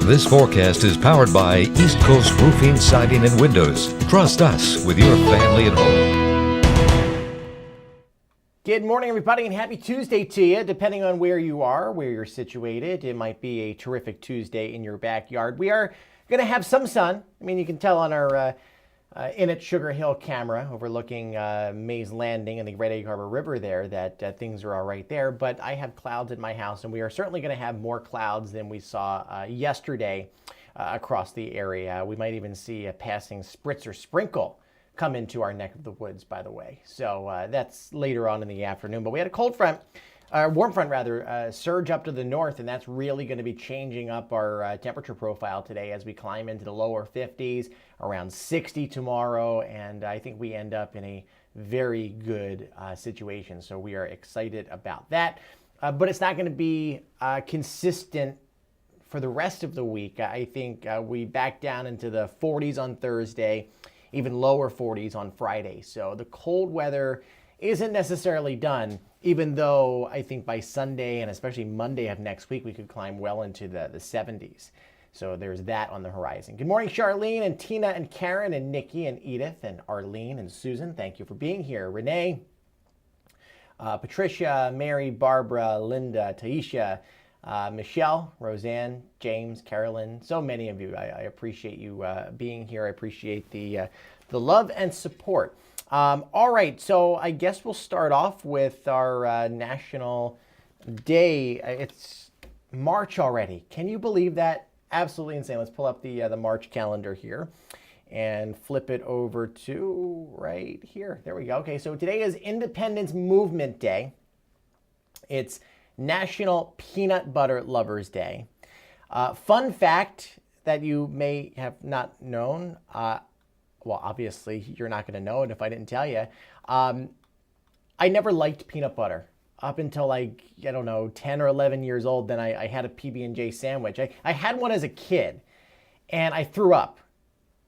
This forecast is powered by East Coast Roofing, Siding, and Windows. Trust us with your family at home. Good morning, everybody, and happy Tuesday to you. Depending on where you are, where you're situated, it might be a terrific Tuesday in your backyard. We are going to have some sun. I mean, you can tell on our in at Sugar Hill camera overlooking Mays Landing and the Red Egg Harbor River there that things are all right there. But I have clouds at my house, and we are certainly going to have more clouds than we saw yesterday across the area. We might even see a passing spritz or sprinkle come into our neck of the woods, by the way. So that's later on in the afternoon. But we had a warm front rather, surge up to the north, and that's really going to be changing up our temperature profile today as we climb into the lower 50s, around 60 tomorrow, and I think we end up in a very good situation. So we are excited about that. But it's not going to be consistent for the rest of the week. I think we back down into the 40s on Thursday, even lower 40s on Friday. So the cold weather isn't necessarily done, even though I think by Sunday and especially Monday of next week, we could climb well into the 70s. So there's that on the horizon. Good morning, Charlene and Tina and Karen and Nikki and Edith and Arlene and Susan. Thank you for being here. Renee, Patricia, Mary, Barbara, Linda, Taisha, Michelle, Roseanne, James, Carolyn, so many of you. I appreciate you being here. I appreciate the love and support. All right, so I guess we'll start off with our National Day. It's March already. Can you believe that? Absolutely insane. Let's pull up the March calendar here and flip it over to right here. There we go. Okay, so today is Independence Movement Day. It's National Peanut Butter Lovers Day. Fun fact that you may have not known, well, obviously, you're not going to know it if I didn't tell you. I never liked peanut butter up until like, I don't know, 10 or 11 years old. Then I had a PB&J sandwich. I had one as a kid, and I threw up.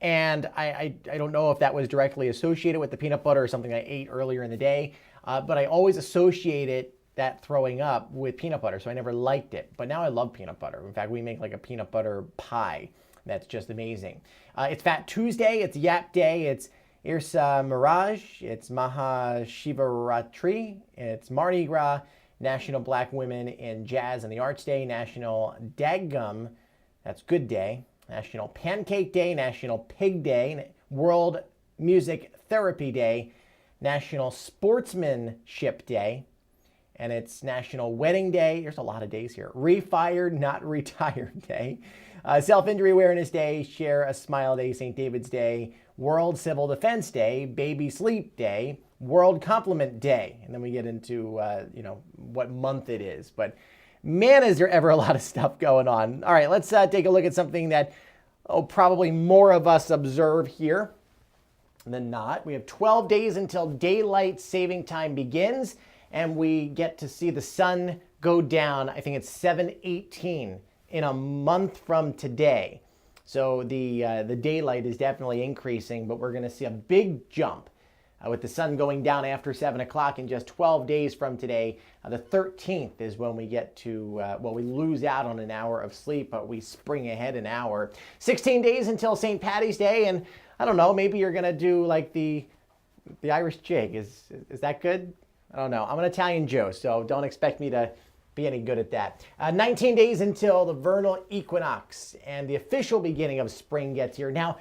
And I don't know if that was directly associated with the peanut butter or something I ate earlier in the day, but I always associated that throwing up with peanut butter, so I never liked it. But now I love peanut butter. In fact, we make like a peanut butter pie. That's just amazing. It's Fat Tuesday, it's Yap Day, it's Irsa Miraj, it's Maha Shivaratri, it's Mardi Gras, National Black Women in Jazz and the Arts Day, National Daggum, that's Good Day, National Pancake Day, National Pig Day, World Music Therapy Day, National Sportsmanship Day, and it's National Wedding Day. There's a lot of days here. Refired, not retired day. Self-Injury Awareness Day, Share a Smile Day, St. David's Day, World Civil Defense Day, Baby Sleep Day, World Compliment Day. And then we get into, what month it is. But man, is there ever a lot of stuff going on. All right, let's take a look at something that, probably more of us observe here than not. We have 12 days until daylight saving time begins, and we get to see the sun go down. I think it's 7:18 in a month from today. So the daylight is definitely increasing, but we're going to see a big jump with the sun going down after 7 o'clock in just 12 days from today. The 13th is when we get to, we lose out on an hour of sleep, but we spring ahead an hour. 16 days until St. Patty's Day, and I don't know, maybe you're going to do like the Irish jig. Is that good? I don't know. I'm an Italian Joe, so don't expect me to be any good at that. 19 days until the vernal equinox and the official beginning of spring gets here. Now,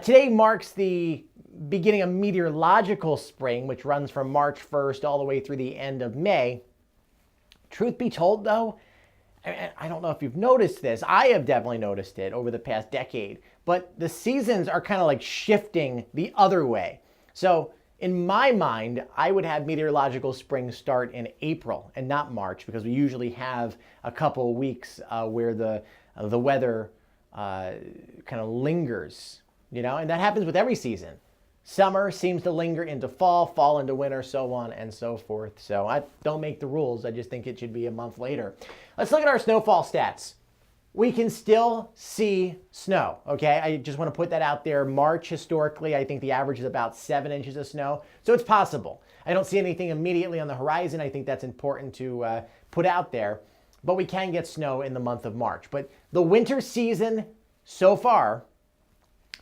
today marks the beginning of meteorological spring, which runs from March 1st all the way through the end of May. Truth be told, though, I don't know if you've noticed this. I have definitely noticed it over the past decade, but the seasons are kind of like shifting the other way. So in my mind, I would have meteorological spring start in April and not March, because we usually have a couple of weeks where the weather kind of lingers, and that happens with every season. Summer seems to linger into fall, fall into winter, so on and so forth. So I don't make the rules. I just think it should be a month later. Let's look at our snowfall stats. We can still see snow, okay? I just want to put that out there. March, historically, I think the average is about 7 inches of snow. So it's possible. I don't see anything immediately on the horizon. I think that's important to put out there. but we can get snow in the month of March. But the winter season so far,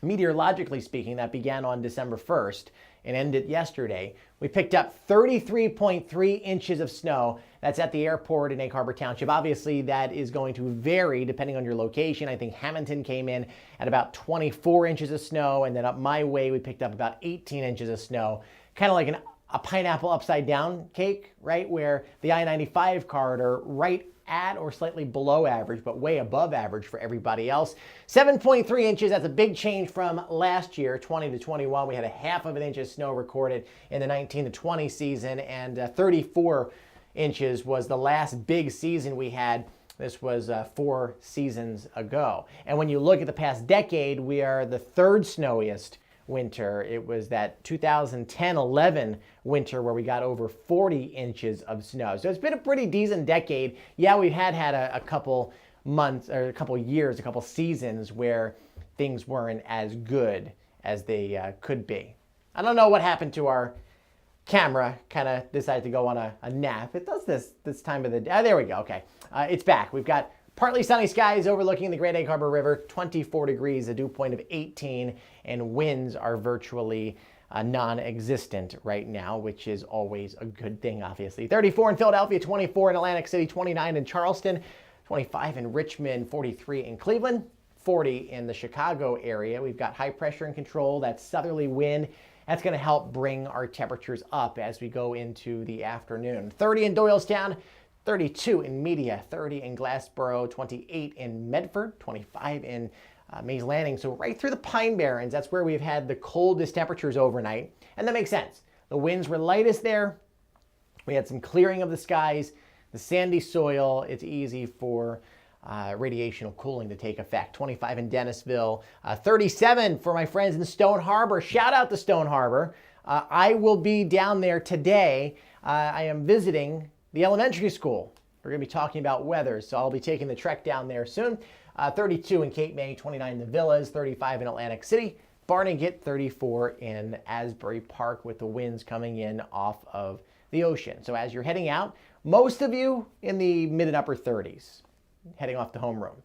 meteorologically speaking, that began on December 1st and ended yesterday. We picked up 33.3 inches of snow. That's at the airport in Egg Harbor Township. Obviously, that is going to vary depending on your location. I think Hamilton came in at about 24 inches of snow, and then up my way, we picked up about 18 inches of snow. Kind of like a pineapple upside down cake, right? Where the I-95 corridor right at or slightly below average, but way above average for everybody else. 7.3 inches, that's a big change from last year, 20 to 21. We had a half of an inch of snow recorded in the 19 to 20 season, and 34 inches was the last big season we had. This was 4 seasons ago. And when you look at the past decade, we are the third snowiest winter. It was that 2010-11 winter where we got over 40 inches of snow. So it's been a pretty decent decade. Yeah, we had a couple months or a couple years, a couple seasons where things weren't as good as they could be. I don't know what happened to our camera. Kind of decided to go on a nap. It does this time of the day. There we go. Okay, it's back. We've got partly sunny skies overlooking the Great Egg Harbor River, 24 degrees, a dew point of 18, and winds are virtually non-existent right now, which is always a good thing, obviously. 34 in Philadelphia, 24 in Atlantic City, 29 in Charleston, 25 in Richmond, 43 in Cleveland, 40 in the Chicago area. We've got high pressure in control, that southerly wind. That's going to help bring our temperatures up as we go into the afternoon. 30 in Doylestown, 32 in Media, 30 in Glassboro, 28 in Medford, 25 in Mays Landing. So right through the Pine Barrens, that's where we've had the coldest temperatures overnight. And that makes sense. The winds were lightest there. We had some clearing of the skies, the sandy soil. It's easy for radiational cooling to take effect. 25 in Dennisville, 37 for my friends in Stone Harbor. Shout out to Stone Harbor. I will be down there today. I am visiting the elementary school. We're going to be talking about weather, so I'll be taking the trek down there soon. 32 in Cape May, 29 in the Villas, 35 in Atlantic City, Barnegat, 34 in Asbury Park with the winds coming in off of the ocean. So as you're heading out, most of you in the mid and upper 30s, heading off to homeroom.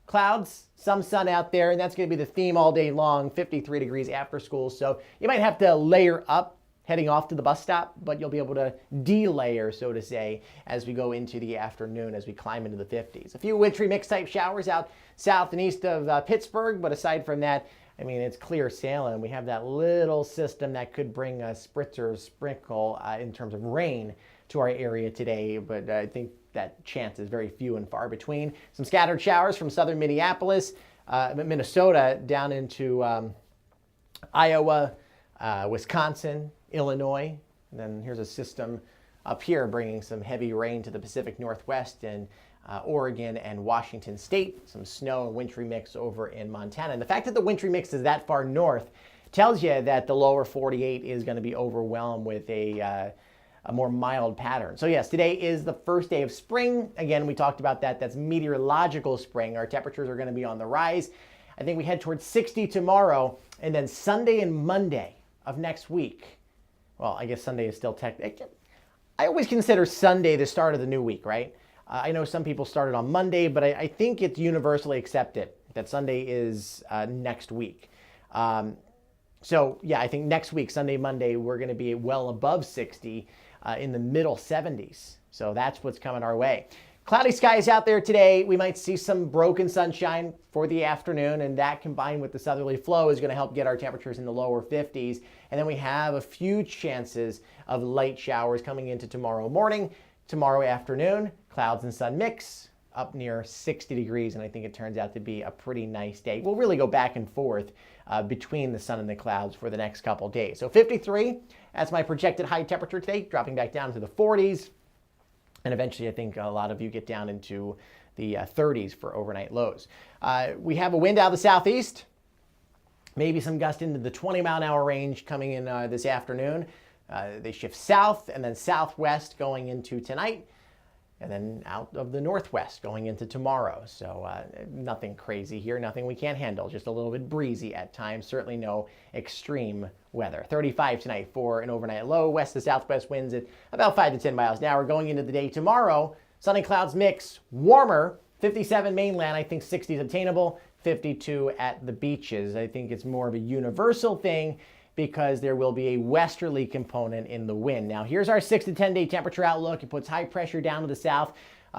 Clouds, some sun out there, and that's going to be the theme all day long, 53 degrees after school. So you might have to layer up heading off to the bus stop, but you'll be able to de-layer, so to say, as we go into the afternoon, as we climb into the 50s. A few wintry mixed type showers out south and east of Pittsburgh, but aside from that, I mean, it's clear sailing. We have that little system that could bring a spritz or sprinkle in terms of rain to our area today, but I think that chance is very few and far between. Some scattered showers from southern Minneapolis, Minnesota, down into Iowa, Wisconsin, Illinois. And then here's a system up here bringing some heavy rain to the Pacific Northwest and Oregon and Washington State. Some snow and wintry mix over in Montana. And the fact that the wintry mix is that far north tells you that the lower 48 is going to be overwhelmed with a more mild pattern. So yes, today is the first day of spring. Again, we talked about that. That's meteorological spring. Our temperatures are going to be on the rise. I think we head towards 60 tomorrow, and then Sunday and Monday of next week. Well, I guess Sunday is still I always consider Sunday the start of the new week, right? I know some people started on Monday, but I think it's universally accepted that Sunday is next week. So yeah, I think next week, Sunday, Monday, we're going to be well above 60 in the middle 70s. So that's what's coming our way. Cloudy skies out there today. We might see some broken sunshine for the afternoon, and that combined with the southerly flow is going to help get our temperatures in the lower 50s. And then we have a few chances of light showers coming into tomorrow morning, tomorrow afternoon. Clouds and sun mix up near 60 degrees, and I think it turns out to be a pretty nice day. We'll really go back and forth between the sun and the clouds for the next couple days. So 53, that's my projected high temperature today, dropping back down to the 40s. And eventually, I think a lot of you get down into the 30s for overnight lows. We have a wind out of the southeast, maybe some gust into the 20-mile-an-hour range coming in this afternoon. They shift south and then southwest going into tonight, and then out of the northwest going into tomorrow. So nothing crazy here, nothing we can't handle, just a little bit breezy at times, certainly no extreme weather. 35 tonight for an overnight low, west to southwest winds at about 5 to 10 miles an hour. Going into the day tomorrow, Sunny clouds mix, warmer, 57 mainland, I think 60 is obtainable, 52 at the beaches. I think it's more of a universal thing because there will be a westerly component in the wind. Now, here's our 6 to 10 day temperature outlook. It puts high pressure down to the south,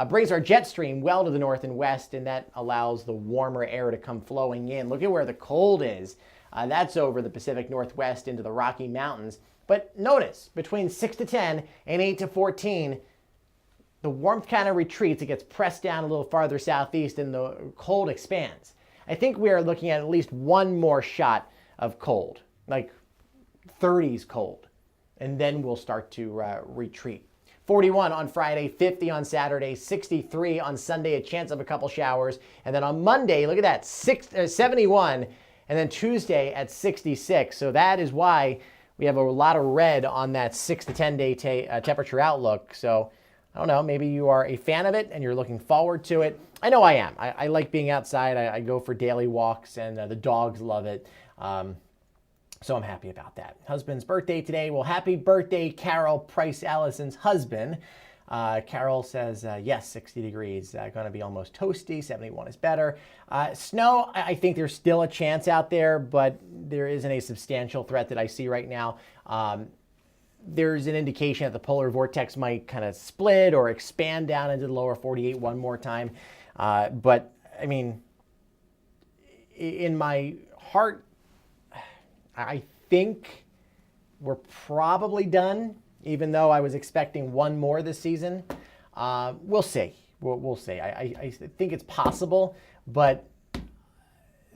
brings our jet stream well to the north and west, and that allows the warmer air to come flowing in. Look at where the cold is. That's over the Pacific Northwest into the Rocky Mountains. But notice, between 6 to 10 and 8 to 14, the warmth kind of retreats. It gets pressed down a little farther southeast and the cold expands. I think we are looking at least one more shot of cold, like 30s cold, and then we'll start to retreat. 41 on Friday, 50 on Saturday, 63 on Sunday, a chance of a couple showers. And then on Monday, look at that, 71, and then Tuesday at 66. So that is why we have a lot of red on that 6 to 10 day temperature outlook. So I don't know, maybe you are a fan of it and you're looking forward to it. I know I am. I like being outside. I go for daily walks, and the dogs love it. So I'm happy about that. Husband's birthday today. Well, happy birthday, Carol, Price Allison's husband. Carol says, yes, 60 degrees. Going to be almost toasty. 71 is better. Snow, I think there's still a chance out there, but there isn't a substantial threat that I see right now. There's an indication that the polar vortex might kind of split or expand down into the lower 48 one more time. But, I mean, in my heart, I think we're probably done, even though I was expecting one more this season. We'll see. We'll see. I think it's possible, but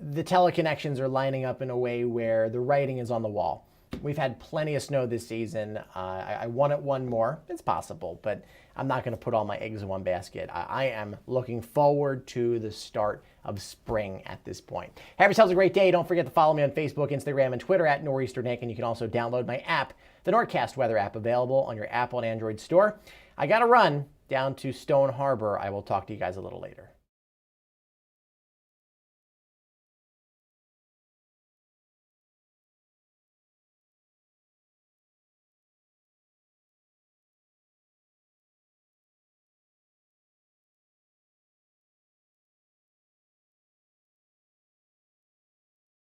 the teleconnections are lining up in a way where the writing is on the wall. We've had plenty of snow this season. I want it one more. It's possible, but I'm not going to put all my eggs in one basket. I am looking forward to the start of spring at this point. Have yourselves a great day. Don't forget to follow me on Facebook, Instagram, and Twitter at Nor'easter Nick, and you can also download my app, the Nordcast Weather app, available on your Apple and Android store. I got to run down to Stone Harbor. I will talk to you guys a little later.